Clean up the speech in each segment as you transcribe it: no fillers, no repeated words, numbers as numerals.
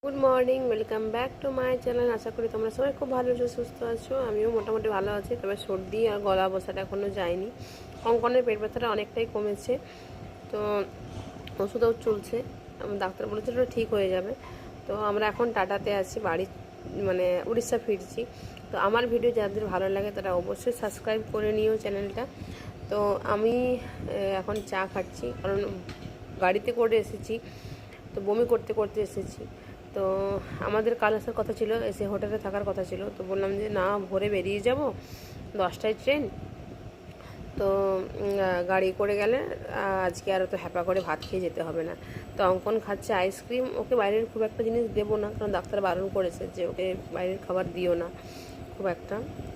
Good morning, welcome back to my channel. আশা করি তোমরা সবাই খুব ভালো আছো, সুস্থ আছো। আমিও মোটামুটি ভালো আছি, তবে সর্দি আর গলা বসাটা এখনও যায়নি। অঙ্কনের পেট ব্যথাটা অনেকটাই কমেছে, তো ওষুধও চলছে। ডাক্তার বলেছিল ঠিক হয়ে যাবে। তো আমরা এখন টাটাতে আছি, বাড়ি মানে উড়িষ্যা ফিরছি। তো আমার ভিডিও যাদের ভালো লাগে তারা অবশ্যই সাবস্ক্রাইব করে নিও চ্যানেলটা। তো আমি এখন চা খাচ্ছি, কারণ গাড়িতে করে এসেছি, তো বমি করতে করতে এসেছি। তো আমাদের কাল আসার কথা ছিল, এসে হোটেলে থাকার কথা ছিল। তো বললাম যে না, ভোরে বেরিয়ে যাব, 10টায় ট্রেন। তো গাড়ি করে গেলে আজকে আর তো হ্যাপা করে ভাত খেয়ে যেতে হবে না। তো অঙ্কন খাচ্ছে আইসক্রিম। ওকে বাইরের খুব একটা জিনিস দেবো না, কারণ ডাক্তার বারণ করেছে যে ওকে বাইরের খাবার দিও না খুব একটা।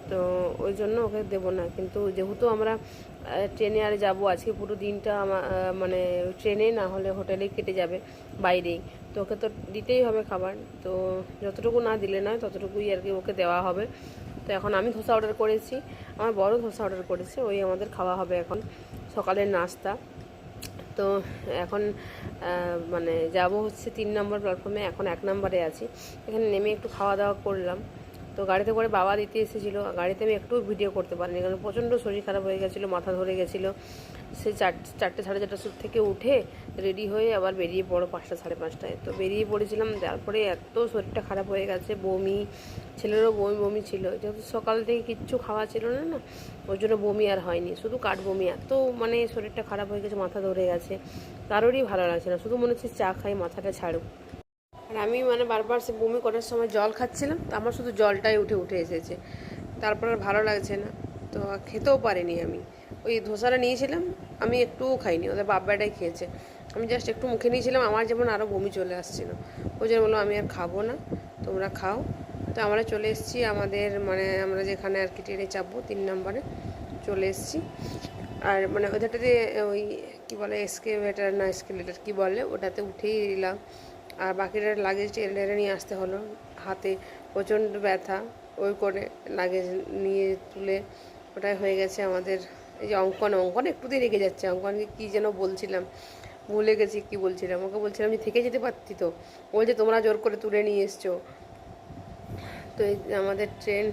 তো ওই জন্য ওকে দেবো না। কিন্তু যেহেতু আমরা ট্রেনে আর যাবো, আজকে পুরো দিনটা মানে ট্রেনে না হলে হোটেলেই কেটে যাবে, বাইরেই। তো ওকে তো দিতেই হবে খাবার। তো যতটুকু না দিলে নয়, ততটুকুই আর কি ওকে দেওয়া হবে। তো এখন আমি ধোসা অর্ডার করেছি, আমার বড় ধোসা অর্ডার করেছে, ওই আমাদের খাওয়া হবে এখন, সকালের নাস্তা। তো এখন মানে যাব হচ্ছে 3 নম্বর প্ল্যাটফর্মে, এখন 1 নম্বরে আছি। এখানে নেমে একটু খাওয়া দাওয়া করলাম। তো গাড়িতে করে বাবা দিতে এসেছিলো, গাড়িতে আমি একটু ভিডিও করতে পারিনি, কারণ প্রচণ্ড শরীর খারাপ হয়ে গেছিলো, মাথা ধরে গেছিলো। সে 4টে সাড়ে 4টার থেকে উঠে রেডি হয়ে আবার বেরিয়ে পড়ো 5টা সাড়ে 5টায়। তো বেরিয়ে পড়েছিলাম, তারপরে এত শরীরটা খারাপ হয়ে গেছে, বমি, ছেলেরও বমি বমি ছিল, যেহেতু সকাল থেকে কিচ্ছু খাওয়া ছিল না না, ওই জন্য বমি আর হয়নি, শুধু কাঠ বমি। এত মানে শরীরটা খারাপ হয়ে গেছে, মাথা ধরে গেছে, কারোরই ভালো লাগছে না, শুধু মনে হচ্ছে চা খাই মাথাটা ছাড়ুক। আর আমি মানে বারবার সে বমি করার সময় জল খাচ্ছিলাম, তো আমার শুধু জলটাই উঠে উঠে এসেছে, তারপর আর ভালো লাগছে না। তো খেতেও পারিনি আমি। ওই ধোসাটা নিয়েছিলাম, আমি একটুও খাইনি, ওদের বাব্বাটাই খেয়েছে। আমি জাস্ট একটু মুখে নিয়েছিলাম, আমার যেমন আরও বমি চলে আসছিলো। ওই জন্য বললাম আমি আর খাবো না, তোমরা খাও। তো আমরা চলে এসেছি আমাদের মানে আমরা যেখানে আর কি ট্রেনে চাপবো, 3 নম্বরে চলে এসেছি। আর মানে ওইটাতে ওই কী বলে, এসকেভেটার না এসকেলেটার কী বলে, ওটাতে উঠেই দিলাম। আর বাকিটা লাগেজ টেনে নিয়ে আসতে হলো, হাতে প্রচণ্ড ব্যথা, ওই করে লাগেজ নিয়ে তুলে ওটাই হয়ে গেছে আমাদের। এই যে অঙ্কন একটুতেই রেগে যাচ্ছে, অঙ্কনকে কী যেন বলছিলাম, ভুলে গেছি কী বলছিলাম। ওকে বলছিলাম যে থেকে যেতে পারতি তো, বলছে তোমরা জোর করে তুলে নিয়ে এসছো। তো এই আমাদের ট্রেন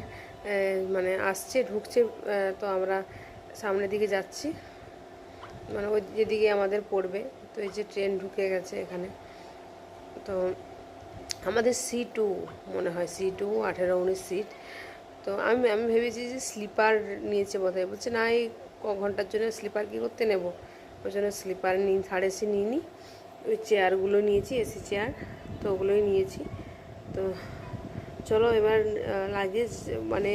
মানে আসছে, ঢুকছে। তো আমরা সামনের দিকে যাচ্ছি, মানে ওই যেদিকে আমাদের পড়বে। তো এই যে ট্রেন ঢুকে গেছে এখানে। তো আমাদের C2 মনে হয়, C2 18-19 সিট। তো আমি আমি ভেবেছি যে স্লিপার নিয়েছে বোধহয়, বলছে না এই ঘন্টার জন্য স্লিপার কী করতে নেব, ওই জন্য স্লিপার নিই, থার্ড এসি নিইনি। ওই চেয়ারগুলো নিয়েছি, এসি চেয়ার, তো ওগুলোই নিয়েছি। তো চলো এবার লাগেজ মানে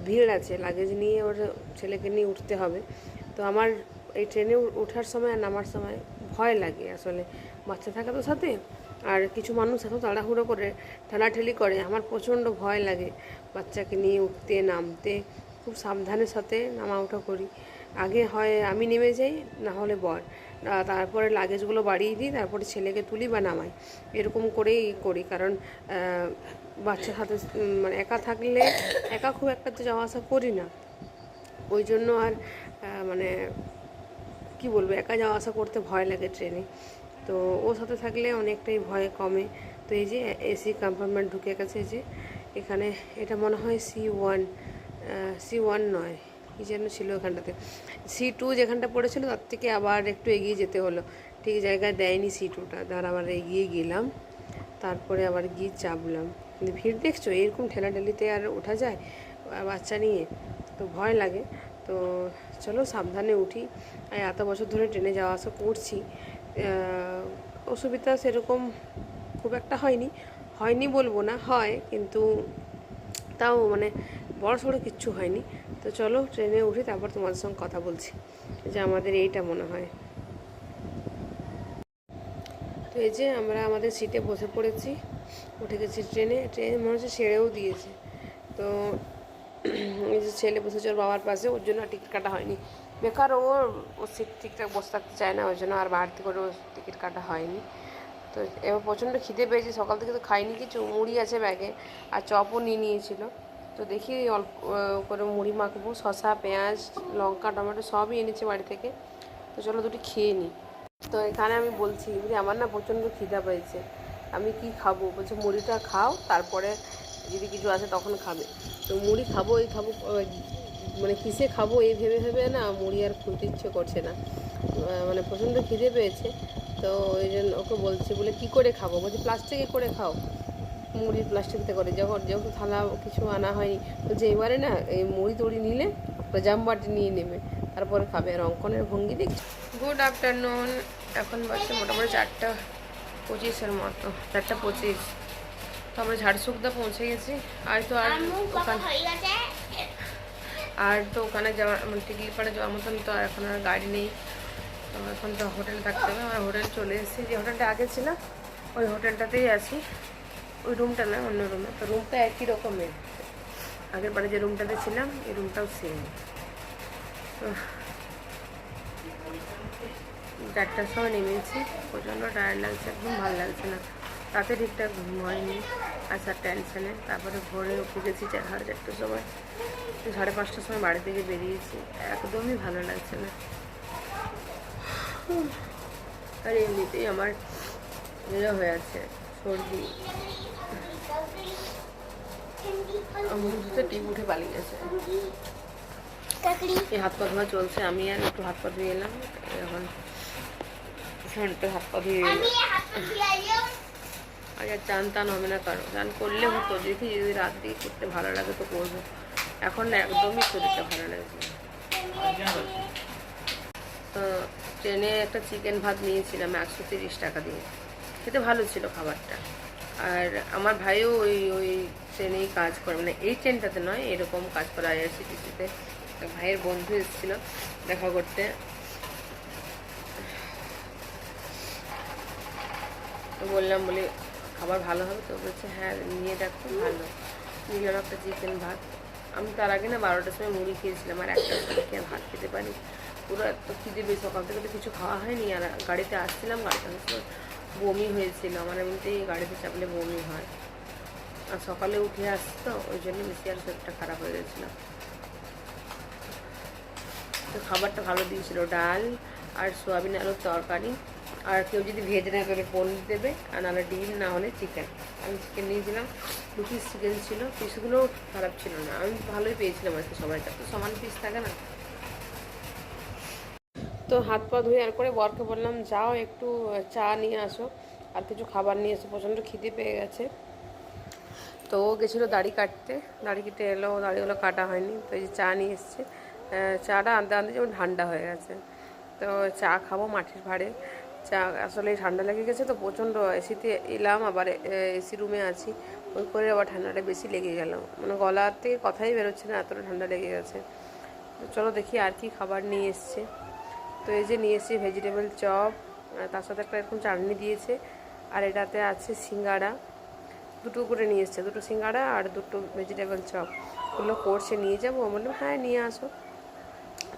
ভিড় আছে, লাগেজ নিয়ে ওর ছেলেকে নিয়ে উঠতে হবে। তো আমার এই ট্রেনে ওঠার সময় আর নামার সময় ভয় লাগে আসলে, বাচ্চা থাকা তো সাথে, আর কিছু মানুষ এত তাড়াহুড়ো করে ঠেলাঠেলি করে, আমার প্রচণ্ড ভয় লাগে বাচ্চাকে নিয়ে উঠতে নামতে। খুব সাবধানের সাথে নামা ওঠা করি। আগে হয় আমি নেমে যাই, না হলে বর, তারপরে লাগেজগুলো বাড়িয়ে দিই, তারপরে ছেলেকে তুলি বা নামাই, এরকম করেই করি। কারণ বাচ্চার সাথে মানে একা থাকলে, একা খুব একটা তো যাওয়া আসা করি না, ওই জন্য আর মানে কি বলবো, একা যাওয়া আসা করতে ভয় লাগে ট্রেনে। তো ওর সাথে থাকলে অনেকটাই ভয় কমে। তো এই যে এসি কম্পার্টমেন্ট ঢুকে গেছে, যে এখানে এটা মনে হয় C1, C1 নয়, কী যেন ছিল এখানটাতে, C2 যেখানটা পড়েছিল তার থেকে আবার একটু এগিয়ে যেতে হলো, ঠিক জায়গায় দেয়নি C2টা, তার আবার এগিয়ে গেলাম, তারপরে আবার গিয়ে চাপলাম। কিন্তু ভিড় দেখছো, এরকম ঠেলাঠেলিতে আর ওঠা যায় বাচ্চা নিয়ে, তো ভয় লাগে। তো চলো সাবধানে উঠি। আর এত বছর ধরে ট্রেনে যাওয়া আসা করছি, অসুবিধা সেরকম খুব একটা হয়নি, হয়নি বলবো না, হয়, কিন্তু তাও মানে বড় সড়ো কিচ্ছু হয়নি। তো চলো ট্রেনে উঠি, তারপর তোমাদের সঙ্গে কথা বলছি। যে আমাদের এইটা মনে হয়। তো এই যে আমরা আমাদের সিটে বসে পড়েছি, উঠে গেছি ট্রেনে। ট্রেন মনে হচ্ছে ছেড়েও দিয়েছে। তো এই যে ছেলে বসেছে ওর বাবার পাশে, ওর জন্য টিকিট কাটা হয়নি, বেকার ও সিট ঠিকঠাক বসে থাকতে চায় না, ওই জন্য আর বাড়তি করে ওর টিকিট কাটা হয়নি। তো এবার প্রচণ্ড খিদে পেয়েছি, সকাল থেকে তো খাইনি কিছু, মুড়ি আছে ব্যাগে আর চপও নিয়ে নিয়েছিল। তো দেখি অল্প করে মুড়ি মাখবো, শসা পেঁয়াজ লঙ্কা টমেটো সবই এনেছি বাড়ি থেকে। তো চলো দুটি খেয়ে নিই। তো এখানে আমি বলছি যে আমার না প্রচণ্ড খিদা পেয়েছে, আমি কি খাবো, বলছে মুড়িটা খাও, তারপরে যদি কিছু আছে তখন খাবে। তো মুড়ি খাবো এই খাবো মানে কিসে খাবো এই ভেবে ভেবে না মুড়ি আর খুলতে ইচ্ছে করছে না, মানে প্রচণ্ড খিদে পেয়েছে। তো ওই জন্য ওকে বলছি, বলে কী করে খাবো, বলছে প্লাস্টিকে করে খাও, মুড়ি প্লাস্টিকতে করে। যেহেতু থালা কিছু আনা হয়নি, বলছে এবারে না এই মুড়ি টুড়ি নিলে জামবাটি নিয়ে নেবে, তারপরে খাবে। আর অঙ্কনের ভঙ্গি দেখছি। গুড আফটারনুন, এখন বাজছে মোটামুটি 4:25 মতো, 4:25। তো আমরা ঝাড়সুগদা পৌঁছে গেছি। আর তো ওখানে যাওয়ার মানে টিকলিপাড়ে যাওয়ার মতন তো এখন আর গাড়ি নেই। তো এখন তো হোটেলে থাকতে হবে। আমরা হোটেল চলে এসেছি, যে হোটেলটা আগে ছিল ওই হোটেলটাতেই আছি। ওই রুমটা না, অন্য রুমে। তো রুমটা একই রকমের, আগের বারে যে রুমটাতে ছিলাম এই রুমটাও সেম। তো 4টার সময় নেমেছি, প্রচণ্ড টায়ার্ড লাগছে, একদম ভালো লাগছে না। রাতে ঠিকঠাক ঘুম হয়নি, আসার টেনশানে। তারপরে ভোরে উঠে গেছি 4:30টার সময়, 5:30টার সময় বাড়ি থেকে বেরিয়েছি, একদমই ভালো লাগছে না। আর এমনিতেই আমার হয়ে আছে সর্দি, মুখে টিপ উঠে পালিয়ে গেছে। এই হাত পা ধোয়া চলছে, আমি আর একটু হাত পা ধুয়ে এলাম। এখন হাত পা ধুয়ে আর চান টান হবে না, কারণ চান করলে হতো, দেখি যদি রাত দিয়ে করতে ভালো লাগে তো করবো। এখন না একদমই শরীরটা ভালো লাগছে। তো ট্রেনে একটা চিকেন ভাত নিয়েছিলাম 130 টাকা দিয়ে, খেতে ভালো ছিল খাবারটা। আর আমার ভাইও ওই ট্রেনেই কাজ করে, মানে এই ট্রেনটাতে নয়, এরকম কাজ করে IRCTC-তে। ভাইয়ের বন্ধু এসেছিলো দেখা করতে, তো বললাম বলে খাবার ভালো হবে, তো বলছে হ্যাঁ নিয়ে দেখো ভালো। নিলাম একটা চিকেন ভাত। আমি তার আগে না 12টার সময় মুড়ি খেয়েছিলাম, আর 1টার সময় খেয়ে ভাত খেতে পারি। পুরো এত খিদে বেশ, সকাল থেকে তো কিছু খাওয়া হয়নি। আর গাড়িতে আসছিলাম, গাড়িতে আসতে বমি হয়েছিল আমার, এমনিতেই গাড়িতে চাপলে বমি হয়। আর সকালে উঠে আসতো, ওই জন্য বেশি আর শরীরটা খারাপ হয়ে গেছিলো। তো খাবারটা ভালো দিয়েছিল, ডাল আর সোয়াবিন আলুর তরকারি। আর কেউ যদি ভেজ না করে পনির দেবে, আর নাহলে ডিম, না হলে চিকেন। আমি চিকেন নিয়েছিলাম, 2 পিস চিকেন ছিল, পিসগুলোও খারাপ ছিল না, আমি ভালোই পেয়েছিলাম আর কি। সবাইটা তো সমান পিস থাকে না। তো হাত পা ধুয়ে আর করে বরকে বললাম যাও একটু চা নিয়ে আসো আর কিছু খাবার নিয়ে এসো, প্রচণ্ড খিদে পেয়ে গেছে। তো ও গেছিলো দাড়ি কাটতে, দাড়ি কেটে এলো, দাড়িগুলো কাটা হয়নি। তো এই যে চা নিয়ে এসছে, চাটা আনতে আনতে যেমন ঠান্ডা হয়ে গেছে। তো চা খাবো মাটির ভাঁড়ে। চা আসলে ঠান্ডা লেগে গেছে তো প্রচণ্ড, এসিতে এলাম, আবার এসি রুমে আছি, ওই করে আবার ঠান্ডাটা বেশি লেগে গেল, মানে গলার থেকে কথাই বেরোচ্ছে না, এতটা ঠান্ডা লেগে গেছে। তো চলো দেখি আর কি খাবার নিয়ে এসছে। তো এই যে নিয়ে এসছি ভেজিটেবল চপ, তার সাথে একটা এরকম চাটনি দিয়েছে, আর এটাতে আছে সিঙ্গাড়া, 2টো করে নিয়ে এসছে, 2টো সিঙ্গাড়া আর 2টো ভেজিটেবল চপ। ওগুলো করছে নিয়ে যাবো, বললাম হ্যাঁ নিয়ে আসো।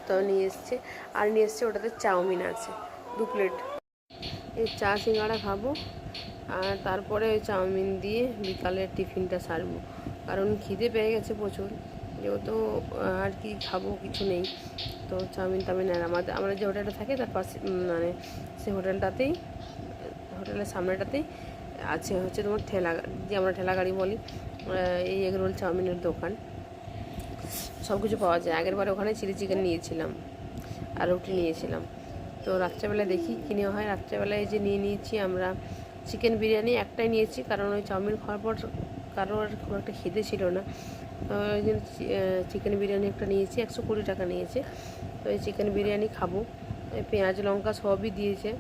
তো নিয়ে এসছে, আর নিয়ে এসছে ওটাতে চাউমিন আছে 2 প্লেট। এই চা সিঙ্গাড়া খাবো, আর তারপরে ওই চাউমিন দিয়ে বিকালের টিফিনটা সারবো, কারণ খিদে পেয়ে গেছে প্রচুর, যেহেতু আর কি খাবো কিছু নেই। তো চাউমিন টাউমিন, আর আমরা যে হোটেলটা থাকি তার পাশে, মানে সেই হোটেলটাতেই, হোটেলের সামনেটাতেই আছে হচ্ছে তোমার ঠেলা, যে আমরা ঠেলা গাড়ি বলি, এই এগরোল চাউমিনের দোকান, সব কিছু পাওয়া যায়। আগের বারে ওখানে চিলি চিকেন নিয়েছিলাম আর রুটি নিয়েছিলাম। তো রাত্রেবেলা দেখি কী নেওয়া হয়। রাত্রেবেলায় যে নিয়েছি আমরা চিকেন বিরিয়ানি, একটাই নিয়েছি, কারণ ওই চাউমিন খাওয়ার পর কারোর খুব একটা খিদে ছিল না। তো ওই জন্য চিকেন বিরিয়ানি একটা নিয়েছি, 120 টাকা নিয়েছে। তো এই চিকেন বিরিয়ানি খাবো, পেঁয়াজ লঙ্কা সবই দিয়েছে,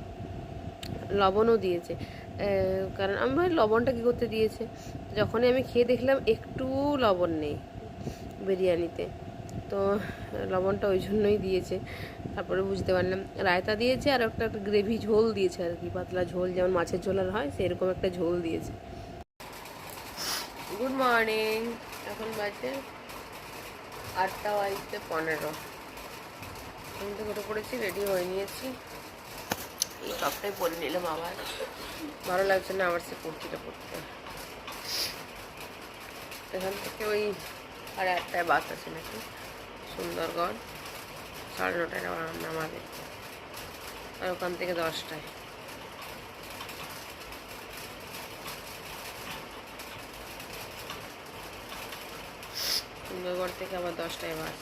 লবণও দিয়েছে। কারণ আমি ভাই লবণটা কী করতে দিয়েছে, যখনই আমি খেয়ে দেখলাম একটু লবণ নেই বিরিয়ানিতে, তো লবণটা ওই জন্যই দিয়েছে। তারপরে বুঝতে পারলাম রায়তা দিয়েছে, আর একটা গ্রেভি ঝোল দিয়েছে আর কি, পাতলা ঝোল, যেমন মাছের ঝোল আর হয় সেরকম একটা ঝোল দিয়েছে। গুড মর্নিং, এখন বাজে 8:15। আমি তো ঘুরে পড়েছি, রেডি হয়ে নিয়েছি, এই টপটাই পরে নিলাম, আবার ভালো লাগছে না আমার সে কুর্তিটা পরতে। এখান থেকে ওই 8:30টায় বাস আছে নাকি সুন্দরগড়, 9:30টায় নামাবে, আর ওখান থেকে 10টায়। থেকে আবার 10টায় বাস।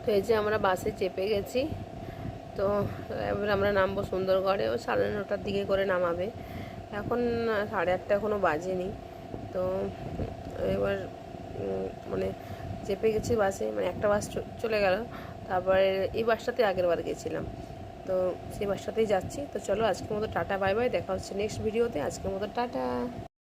তো এই যে আমরা বাসে চেপে গেছি। তো এবার আমরা নামবো সুন্দরগড়ে। ও 9:30টার দিকে করে নামাবে। এখন 8:30 এখনও বাজেনি। তো এবার মানে চেপে গেছি বাসে, মানে একটা বাস চলে গেল। তারপরে এই বাসটাতে আগের বার গেছিলাম, তো সেই বাসটাতেই যাচ্ছি। তো চলো আজকের মতো টাটা, বাই বাই, দেখা হচ্ছে নেক্সট ভিডিওতে। আজকের মতো টাটা।